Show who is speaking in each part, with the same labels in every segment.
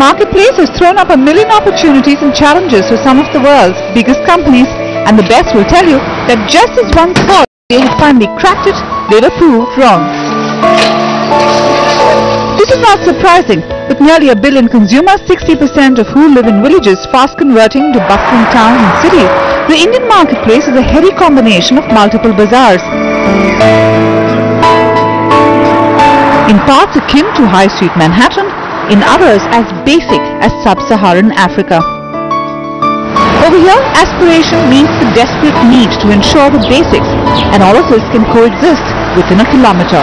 Speaker 1: marketplace has thrown up a million opportunities and challenges for some of the world's biggest companies, and the best will tell you that just as one thought they had finally cracked it, they were proved wrong. This is not surprising. With nearly a billion consumers, 60% of who live in villages fast converting to bustling towns and cities, the Indian marketplace is a heady combination of multiple bazaars. In parts akin to High Street Manhattan, in others as basic as Sub-Saharan Africa. Over here, aspiration meets the desperate need to ensure the basics, and all of this can coexist within a kilometer.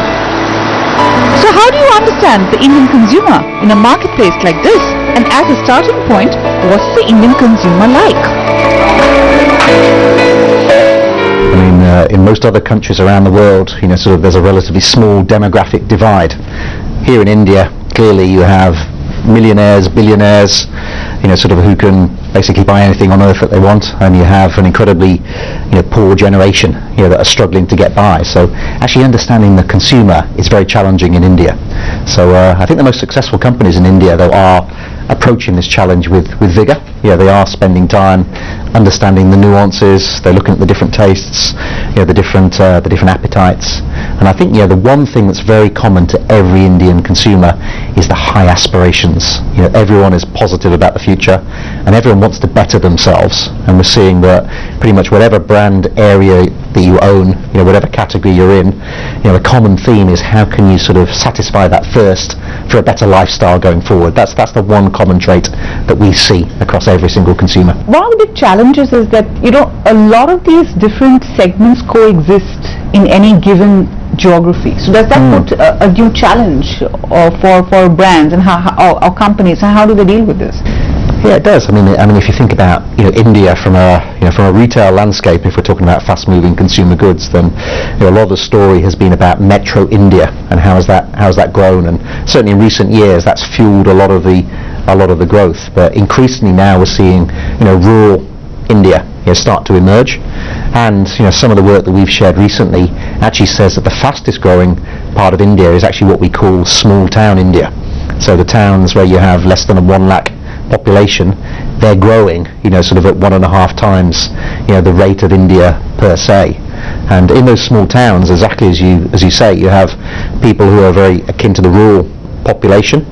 Speaker 1: So how do you understand the Indian consumer in a marketplace like this? And as a starting point, what's the Indian consumer like?
Speaker 2: I mean, in most other countries around the world, there's a relatively small demographic divide. Here in India, clearly you have millionaires, billionaires, who can basically buy anything on earth that they want, and you have an incredibly, poor generation, that are struggling to get by. So actually understanding the consumer is very challenging in India. So I think the most successful companies in India, though, are approaching this challenge with vigour. They are spending time understanding the nuances. They're looking at the different tastes, the different appetites. And I think the one thing that's very common to every Indian consumer is the high aspirations. Everyone is positive about the future, and everyone wants to better themselves. And we're seeing that pretty much whatever brand area that you own, whatever category you're in, the common theme is how can you satisfy that thirst for a better lifestyle going forward. That's the one common trait that we see across every single consumer.
Speaker 1: One of the big challenges is that a lot of these different segments coexist in any given geography. So does that put a new challenge for brands and or companies, and how do they deal with this?
Speaker 2: Yeah, it does. I mean, if you think about India from a retail landscape, if we're talking about fast-moving consumer goods, then a lot of the story has been about Metro India and how has that grown, and certainly in recent years that's fueled a lot of the growth. But increasingly now we're seeing rural India start to emerge, and some of the work that we've shared recently actually says that the fastest growing part of India is actually what we call small town India. So the towns where you have less than 1 lakh population, they're growing at 1.5 times the rate of India per se. And in those small towns, exactly as you say, you have people who are very akin to the rural population,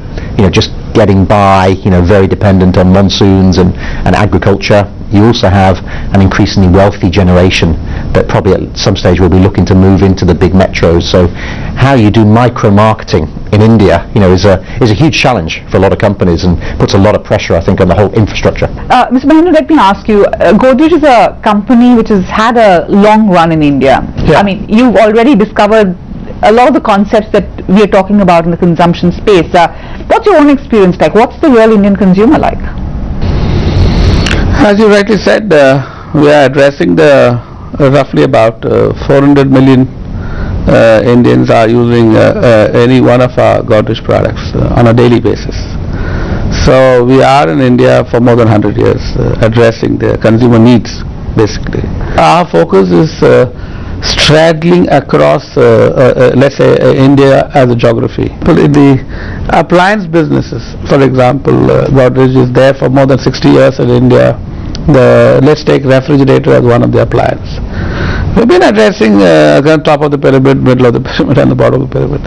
Speaker 2: just getting by, very dependent on monsoons and agriculture. You also have an increasingly wealthy generation that probably at some stage will be looking to move into the big metros. So how you do micro-marketing in India, is a huge challenge for a lot of companies, and puts a lot of pressure, I think, on the whole infrastructure.
Speaker 1: Mr. Mahendran, let me ask you, Godrej is a company which has had a long run in India. Yeah. I mean, you've already discovered a lot of the concepts that we are talking about in the consumption space. What's your own experience like? What's the real Indian consumer like?
Speaker 3: As you rightly said, we are addressing the roughly about 400 million Indians are using any one of our Godrej products on a daily basis. So we are in India for more than 100 years addressing the consumer needs, basically. Our focus is straddling across, let's say, India as a geography. In the appliance businesses, for example, Godrej is there for more than 60 years in India. Let's take refrigerator as one of the appliance. We've been addressing again top of the pyramid, middle of the pyramid, and the bottom of the pyramid.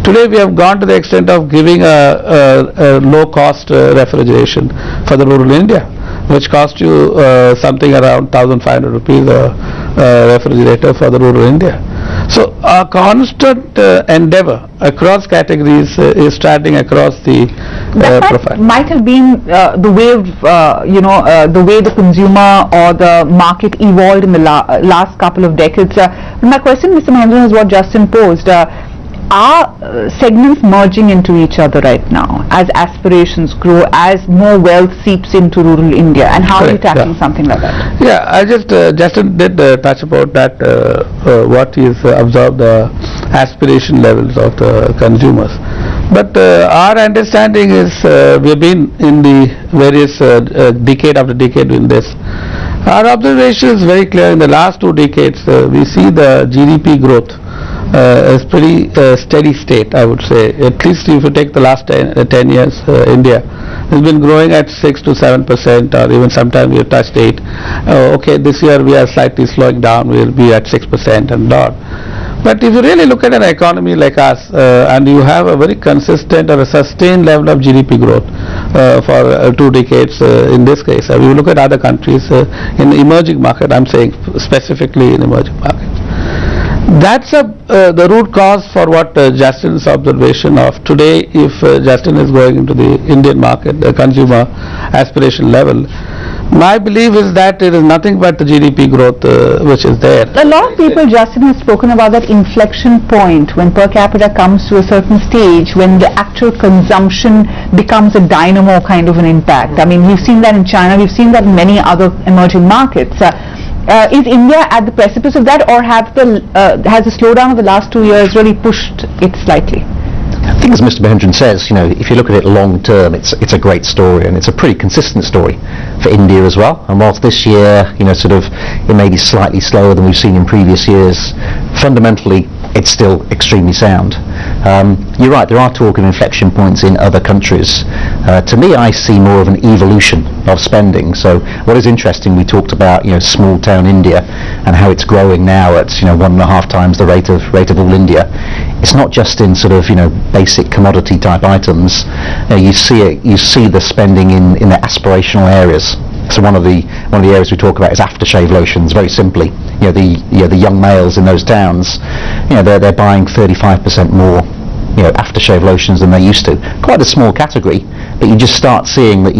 Speaker 3: Today we have gone to the extent of giving a low-cost refrigeration for the rural India, which costs you something around 1,500 rupees a refrigerator for the rural India. So our constant endeavor across categories is starting across the profile.
Speaker 1: Might have been the way the way the consumer or the market evolved in the last couple of decades. My question, Mr. Mahendran, is what Justin posed. Are segments merging into each other right now as aspirations grow, as more wealth seeps into rural India, and how are you tackling something like that?
Speaker 3: Yeah, I Justin did touch about that, what is observed the aspiration levels of the consumers. But our understanding is we've been in the various decade after decade in this. Our observation is very clear. In the last 2 decades, we see the GDP growth is pretty steady state, I would say. At least if you take the last 10 years, India, It's been growing at 6 to 7%, or even sometimes we have touched 8. Okay, this year we are slightly slowing down. We'll be at 6% and not. But if you really look at an economy like us, and you have a very consistent or a sustained level of GDP growth for 2 decades in this case, if you look at other countries in the emerging market, I'm saying specifically in emerging markets, that's the root cause for what Justin's observation of today. If Justin is going into the Indian market, the consumer aspiration level, my belief is that it is nothing but the GDP growth which is there.
Speaker 1: A lot of people, Justin, has spoken about that inflection point when per capita comes to a certain stage, when the actual consumption becomes a dynamo kind of an impact. I mean, we've seen that in China, we've seen that in many other emerging markets. Is India at the precipice of that, or has the slowdown of the last 2 years really pushed it slightly?
Speaker 2: I think, as Mr. Mahendran says, if you look at it long term, it's a great story, and it's a pretty consistent story for India as well. And whilst this year, it may be slightly slower than we've seen in previous years, fundamentally it's still extremely sound. You're right, there are talk of inflection points in other countries. To me, I see more of an evolution of spending. So what is interesting, we talked about small town India and how it's growing now at 1.5 times the rate of all India. It's not just in basic commodity type items. You see the spending in the aspirational areas. So one of the areas we talk about is aftershave lotions. Very simply, the young males in those towns, they're buying 35% more aftershave lotions than they used to. Quite a small category, but you just start seeing that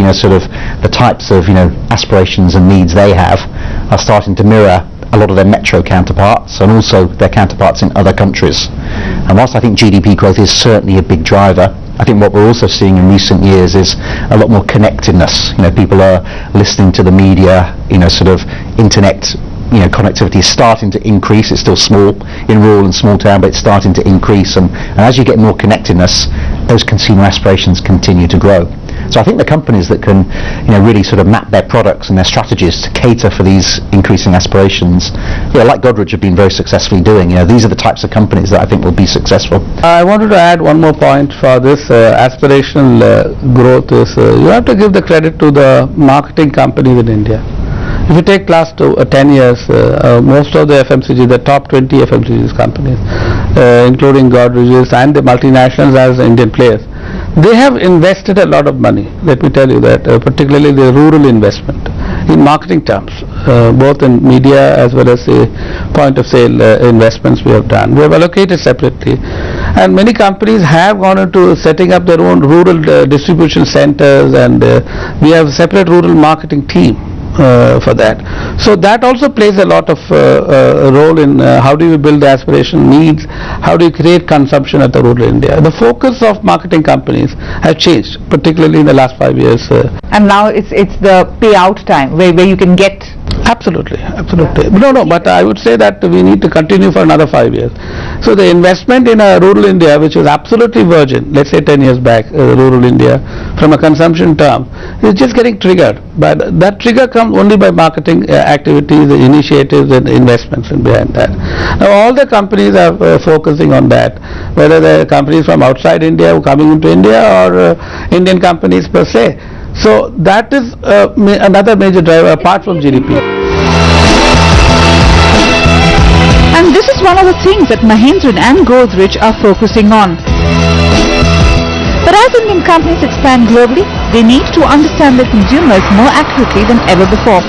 Speaker 2: the types of aspirations and needs they have are starting to mirror a lot of their metro counterparts and also their counterparts in other countries. And whilst I think GDP growth is certainly a big driver, I think what we're also seeing in recent years is a lot more connectedness. People are listening to the media, internet connectivity is starting to increase. It's still small in rural and small town, but it's starting to increase, and as you get more connectedness, those consumer aspirations continue to grow. So I think the companies that can really map their products and their strategies to cater for these increasing aspirations, like Godrej have been very successfully doing, these are the types of companies that I think will be successful.
Speaker 3: I wanted to add one more point for this aspirational growth is you have to give the credit to the marketing companies in India. If you take last 10 years, most of the FMCG, the top 20 FMCG companies, including Godrej and the multinationals as Indian players, they have invested a lot of money. Let me tell you that, particularly the rural investment in marketing terms, both in media as well as the point of sale investments we have done. We have allocated separately, and many companies have gone into setting up their own rural distribution centers, and we have a separate rural marketing team for that. So that also plays a lot of role in how do you build the aspiration needs, how do you create consumption at the rural India. The focus of marketing companies has changed, particularly in the last 5 years.
Speaker 1: And now it's the payout time where you can get.
Speaker 3: Absolutely. No, but I would say that we need to continue for another 5 years. So the investment in rural India, which was absolutely virgin, let's say 10 years back, rural India, from a consumption term, is just getting triggered. But that trigger comes only by marketing activities, initiatives and investments and behind that. Now all the companies are focusing on that, whether they're companies from outside India who are coming into India or Indian companies per se. So that is another major driver apart from GDP.
Speaker 1: And this is one of the things that Mahendran and Godrej are focusing on. But as Indian companies expand globally, they need to understand their consumers more accurately than ever before.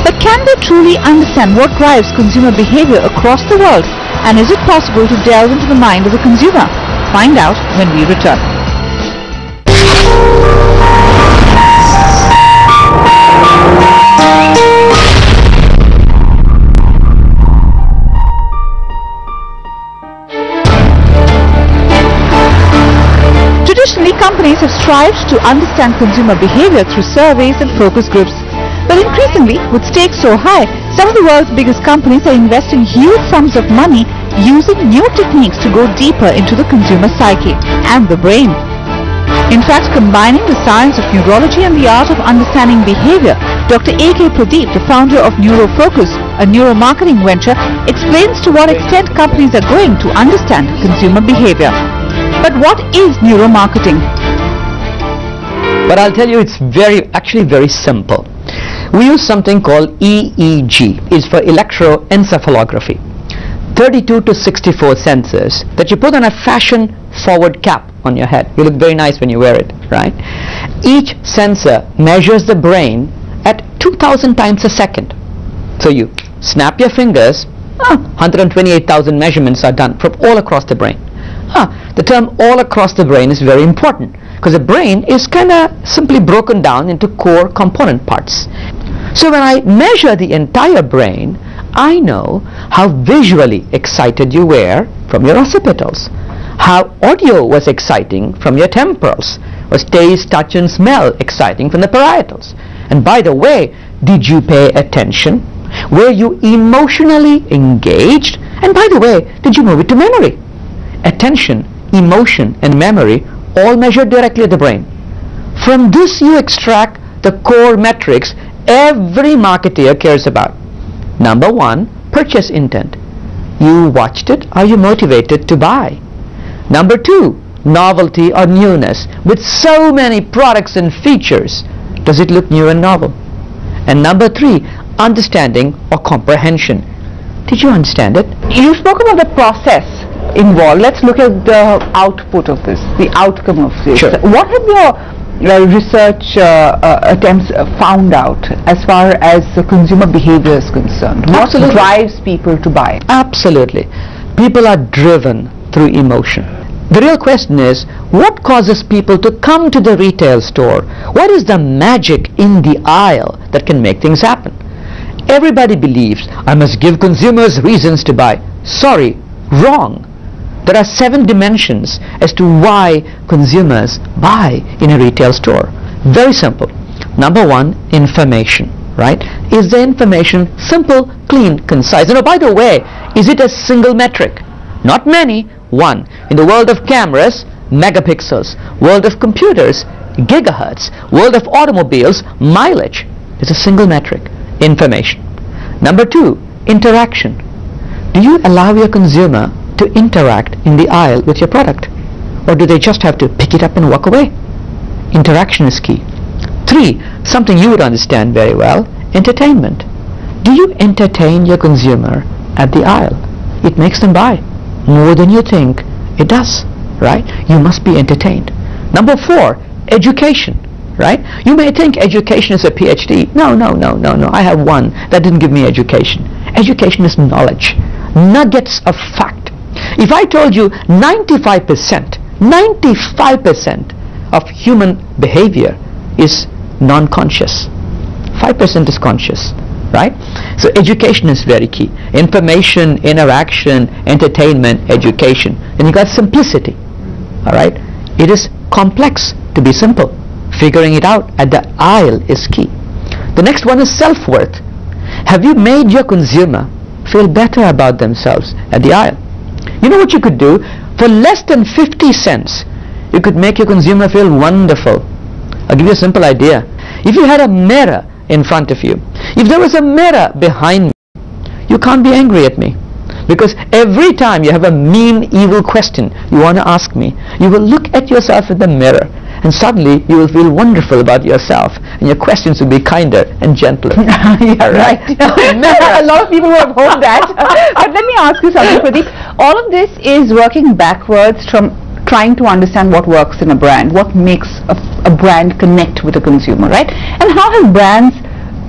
Speaker 1: But can they truly understand what drives consumer behavior across the world? And is it possible to delve into the mind of the consumer? Find out when we return. Traditionally, companies have strived to understand consumer behavior through surveys and focus groups. But increasingly, with stakes so high, some of the world's biggest companies are investing huge sums of money using new techniques to go deeper into the consumer psyche and the brain. In fact, combining the science of neurology and the art of understanding behavior, Dr. A.K. Pradeep, the founder of NeuroFocus, a neuromarketing venture, explains to what extent companies are going to understand consumer behavior. But what is neuromarketing?
Speaker 4: But I'll tell you, it's actually very simple. We use something called EEG. It's for electroencephalography. 32 to 64 sensors that you put on a fashion forward cap on your head. You look very nice when you wear it, right? Each sensor measures the brain at 2,000 times a second. So you snap your fingers, 128,000 measurements are done from all across the brain. The term all across the brain is very important because the brain is kind of simply broken down into core component parts. So when I measure the entire brain, I know how visually excited you were from your occipitals, how audio was exciting from your temporals, was taste, touch and smell exciting from the parietals. And by the way, did you pay attention? Were you emotionally engaged? And by the way, did you move it to memory? Attention, emotion and memory all measured directly at the brain. From this you extract the core metrics every marketeer cares about. Number one, purchase intent. You watched it, are you motivated to buy? Number two, novelty or newness. With so many products and features, does it look new and novel? And number three, understanding or comprehension. Did you understand it?
Speaker 1: You spoke about the process involved. Let's look at the output of this, the outcome of this.
Speaker 4: Sure.
Speaker 1: What have your research attempts found out as far as the consumer behavior is concerned?
Speaker 4: Absolutely.
Speaker 1: What drives people to buy?
Speaker 4: Absolutely. People are driven through emotion. The real question is, what causes people to come to the retail store? What is the magic in the aisle that can make things happen? Everybody believes I must give consumers reasons to buy. Sorry, wrong. There are 7 dimensions as to why consumers buy in a retail store. Very simple. Number one, information, right? Is the information simple, clean, concise? And oh, by the way, is it a single metric? Not many. One. In the world of cameras, megapixels. World of computers, gigahertz. World of automobiles, mileage. It's a single metric. Information. Number two, interaction. Do you allow your consumer to interact in the aisle with your product? Or do they just have to pick it up and walk away? Interaction is key. 3, something you would understand very well, entertainment. Do you entertain your consumer at the aisle? It makes them buy more than you think it does, right? You must be entertained. Number 4, education, right? You may think education is a PhD. No, I have one that didn't give me education. Education is knowledge, nuggets of fact. If I told you 95% of human behavior is non-conscious, 5% is conscious, right? So education is very key. Information, interaction, entertainment, education. And you got simplicity, all right? It is complex to be simple. Figuring it out at the aisle is key. The next one is self-worth. Have you made your consumer feel better about themselves at the aisle? You know what you could do? For less than 50 cents, you could make your consumer feel wonderful. I'll give you a simple idea. If you had a mirror in front of you, if there was a mirror behind me, you can't be angry at me. Because every time you have a mean, evil question you want to ask me, you will look at yourself in the mirror and suddenly you will feel wonderful about yourself and your questions will be kinder and gentler.
Speaker 1: Yeah, right. A lot of people will have hoped that. But let me ask you something, Pradeep. All of this is working backwards from trying to understand what works in a brand, what makes a brand connect with a consumer, right? And how have brands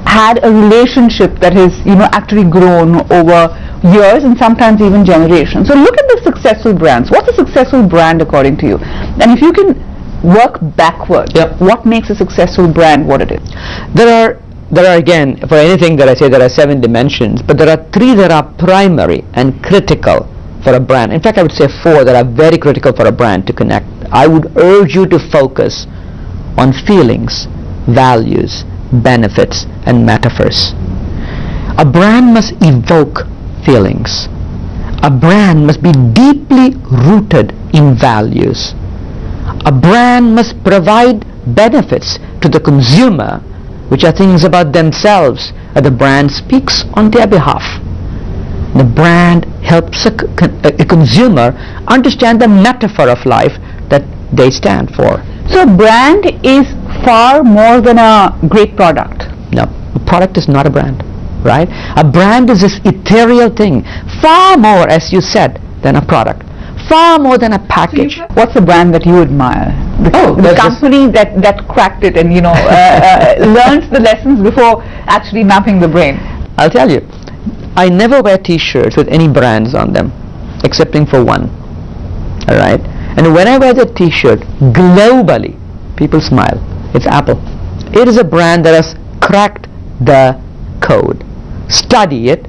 Speaker 1: had a relationship that has, actually grown over years and sometimes even generations? So look at the successful brands. What's a successful brand according to you? And if you can work backwards, what makes a successful brand what it is?
Speaker 4: There are again, for anything that I say, there are 7 dimensions, but there are 3 that are primary and critical for a brand. In fact, I would say 4 that are very critical for a brand to connect. I would urge you to focus on feelings, values, benefits, and metaphors. A brand must evoke feelings. A brand must be deeply rooted in values. A brand must provide benefits to the consumer, which are things about themselves that the brand speaks on their behalf. The brand helps a consumer understand the metaphor of life that they stand for.
Speaker 1: So brand is far more than a great product.
Speaker 4: No, a product is not a brand, right? A brand is this ethereal thing, far more, as you said, than a product, far more than a package.
Speaker 1: What's the brand that you admire? The company that cracked it and learns the lessons before actually mapping the brain.
Speaker 4: I'll tell you, I never wear t-shirts with any brands on them, excepting for one. All right? And when I wear the t-shirt, globally, people smile. It's Apple. It is a brand that has cracked the code. Study it,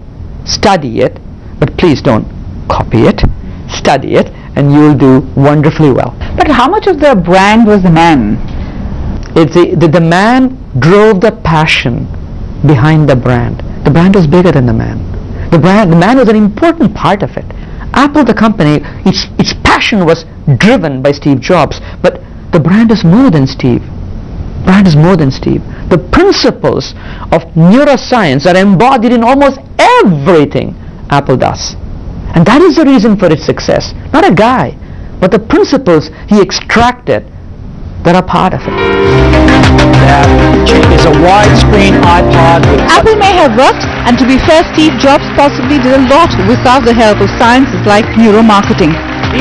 Speaker 4: but please don't copy it. Study it, and you will do wonderfully well.
Speaker 1: But how much of the brand was the man?
Speaker 4: It's the man drove the passion behind the brand. The brand was bigger than the man. The man was an important part of it. Apple, the company, its passion was driven by Steve Jobs, but the brand is more than Steve. Brand is more than Steve. The principles of neuroscience are embodied in almost everything Apple does. And that is the reason for its success. Not a guy, but the principles he extracted that are part of it.
Speaker 5: That is a widescreen iPod.
Speaker 1: Apple may have worked, and to be fair, Steve Jobs possibly did a lot without the help of sciences like neuromarketing,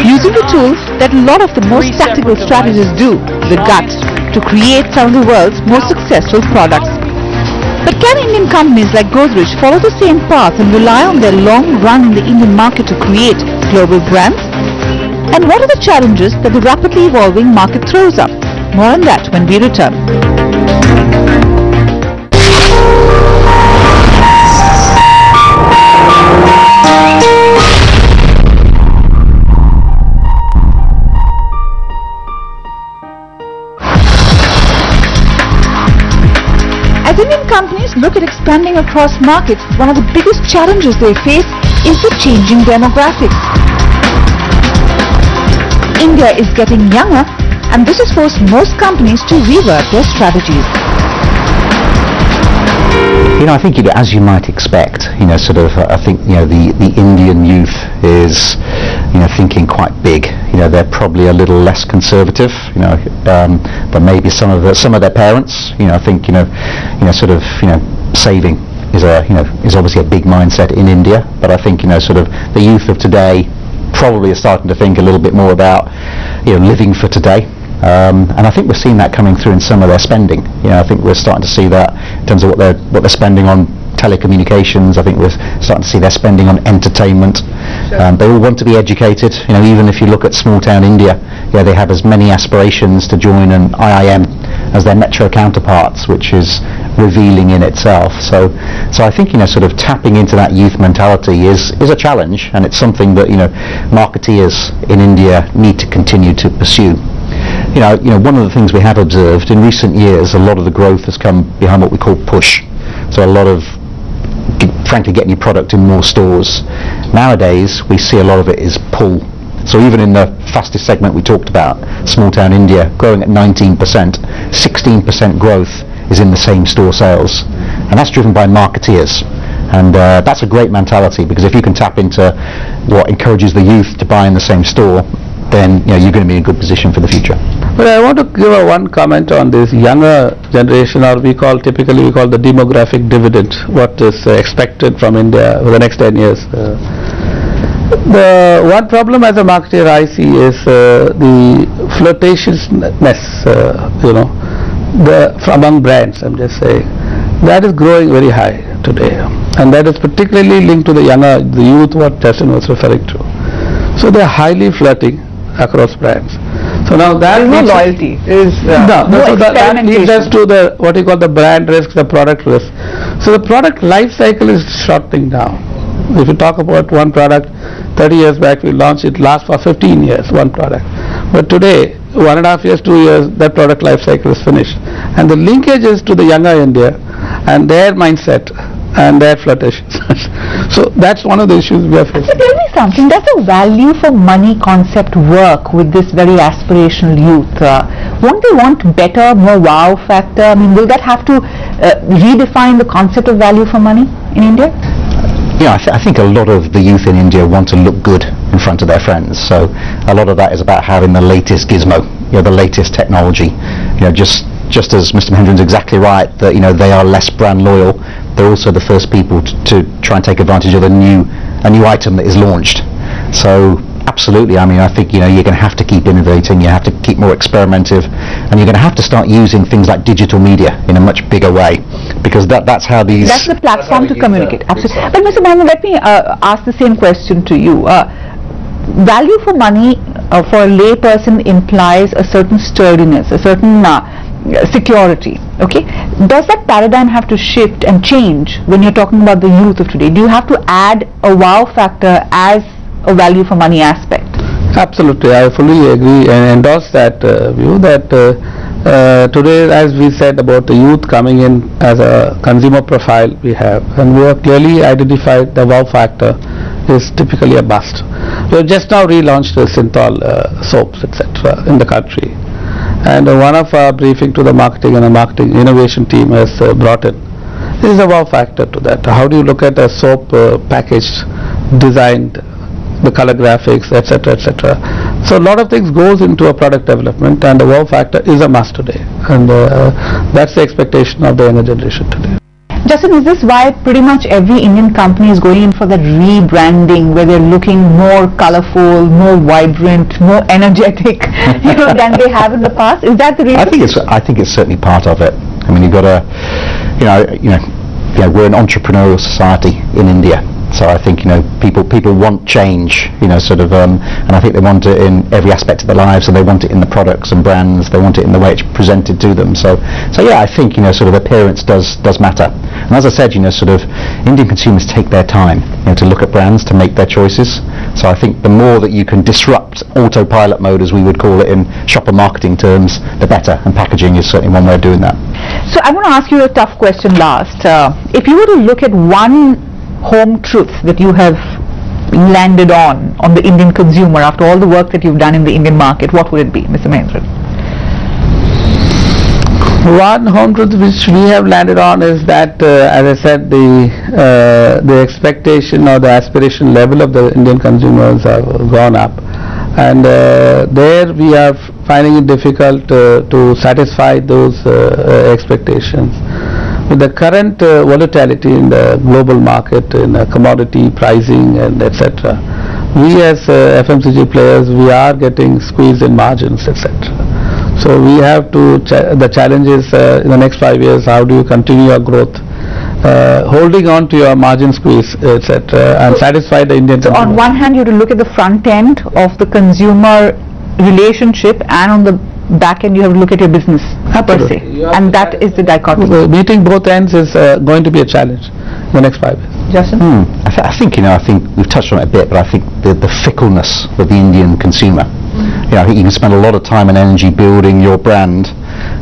Speaker 1: using the tools that a lot of the most tactical strategists do, the guts, to create some of the world's most successful products. But can Indian companies like Godrej follow the same path and rely on their long run in the Indian market to create global brands? And what are the challenges that the rapidly evolving market throws up? More on that when we return. As Indian companies look at expanding across markets, one of the biggest challenges they face is the changing demographics. India is getting younger, and this has forced most companies to rework their strategies.
Speaker 2: I think as you might expect, I think the Indian youth is thinking quite big. They're probably a little less conservative, but maybe some of their parents. I think saving is obviously a big mindset in India, but I think the youth of today probably are starting to think a little bit more about living for today. And I think we're seeing that coming through in some of their spending. I think we're starting to see that in terms of what they're spending on telecommunications. I think we're starting to see their spending on entertainment. Sure. They all want to be educated. Even if you look at small town India, they have as many aspirations to join an IIM as their metro counterparts, which is revealing in itself. So I think tapping into that youth mentality is a challenge, and it's something that marketeers in India need to continue to pursue. One of the things we have observed in recent years, a lot of the growth has come behind what we call push. So a lot of, frankly, getting your product in more stores. Nowadays, we see a lot of it is pull. So even in the fastest segment we talked about, small town India, growing at 19%, 16% growth is in the same store sales. And that's driven by marketeers. And that's a great mentality, because if you can tap into what encourages the youth to buy in the same store, then you're going to be in a good position for the future.
Speaker 3: But I want to give one comment on this younger generation, or typically we call the demographic dividend, what is expected from India for the next 10 years. The one problem as a marketer I see is the flirtatiousness, among brands, I'm just saying. That is growing very high today. And that is particularly linked to the youth, what Justin was referring to. So they are highly flirting across brands. So now that
Speaker 1: no loyalty.
Speaker 3: That leads us to what you call the brand risk, the product risk. So the product life cycle is shortening down. If you talk about one product, 30 years back we launched it, lasts for 15 years, one product. But today, 1.5 years, 2 years, that product life cycle is finished. And the linkage is to the younger India and their mindset and their flirtations. So that's one of the issues we are facing.
Speaker 1: So tell me something, does the value for money concept work with this very aspirational youth? Won't they want better, more wow factor? I mean, will that have to redefine the concept of value for money in India?
Speaker 2: I think a lot of the youth in India want to look good in front of their friends. So a lot of that is about having the latest gizmo, the latest technology, just just as Mr. Mahendran's exactly right, that they are less brand loyal, they're also the first people to try and take advantage of a new item that is launched. So absolutely, I think you're going to have to keep innovating, you have to keep more experimentative, and you're going to have to start using things like digital media in a much bigger way, because that's how these...
Speaker 1: That's the platform to communicate. Absolutely. But Mr. Mahendran, let me ask the same question to you. Value for money for a lay person implies a certain sturdiness, a certain security. Okay, does that paradigm have to shift and change when you're talking about the youth of today? Do you have to add a wow factor as a value for money aspect?
Speaker 3: Absolutely, I fully agree and endorse that view that today, as we said about the youth coming in as a consumer profile we have, and we have clearly identified the wow factor is typically a bust. We have just now relaunched the Synthol soaps, etc. in the country, and one of our briefing to the marketing and the marketing innovation team has brought in, there is a wow factor to that. How do you look at a soap packaged, designed, the color graphics, etc., etc. So a lot of things goes into a product development, and the wow factor is a must today, and that's the expectation of the younger generation today.
Speaker 1: Justin, is this why pretty much every Indian company is going in for that rebranding, where they're looking more colorful, more vibrant, more energetic, than they have in the past? Is that the reason?
Speaker 2: I think it's certainly part of it. I mean, you've got to, we're an entrepreneurial society in India. So I think people want change, and I think they want it in every aspect of their lives. So they want it in the products and brands. They want it in the way it's presented to them. So yeah, I think appearance does matter. And as I said, Indian consumers take their time, to look at brands, to make their choices. So I think the more that you can disrupt autopilot mode, as we would call it in shopper marketing terms, the better. And packaging is certainly one way of doing that.
Speaker 1: So I want to ask you a tough question last. If you were to look at one home truth that you have landed on the Indian consumer after all the work that you've done in the Indian market, what would it be, Mr. Mahendran?
Speaker 3: One home truth which we have landed on is that, as I said, the expectation or the aspiration level of the Indian consumers have gone up, and there we are finding it difficult to satisfy those expectations. With the current volatility in the global market, in commodity pricing and etc., we as FMCG players, we are getting squeezed in margins, etc. So we have to, the challenge is in the next 5 years, how do you continue your growth, holding on to your margin squeeze, etc., and satisfy the Indian consumer.
Speaker 1: On one hand, you have to look at the front end of the consumer relationship, and on the back end you have to look at your business per se, and that is the dichotomy.
Speaker 3: Meeting both ends is going to be a challenge in the next 5 years.
Speaker 1: Justin?
Speaker 2: I think we've touched on it a bit, but I think the fickleness of the Indian consumer. I think you can spend a lot of time and energy building your brand,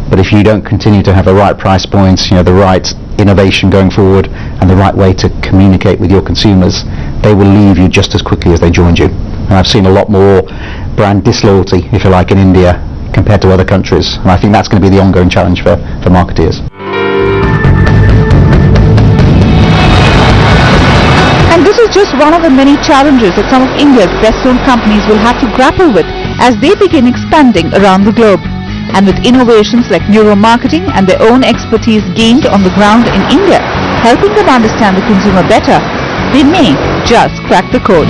Speaker 2: but if you don't continue to have the right price points, the right innovation going forward, and the right way to communicate with your consumers, they will leave you just as quickly as they joined you. And I've seen a lot more brand disloyalty, if you like, in India compared to other countries, and I think that's going to be the ongoing challenge for marketeers.
Speaker 1: And this is just one of the many challenges that some of India's best-known companies will have to grapple with as they begin expanding around the globe. And with innovations like neuromarketing and their own expertise gained on the ground in India, helping them understand the consumer better, they may just crack the code.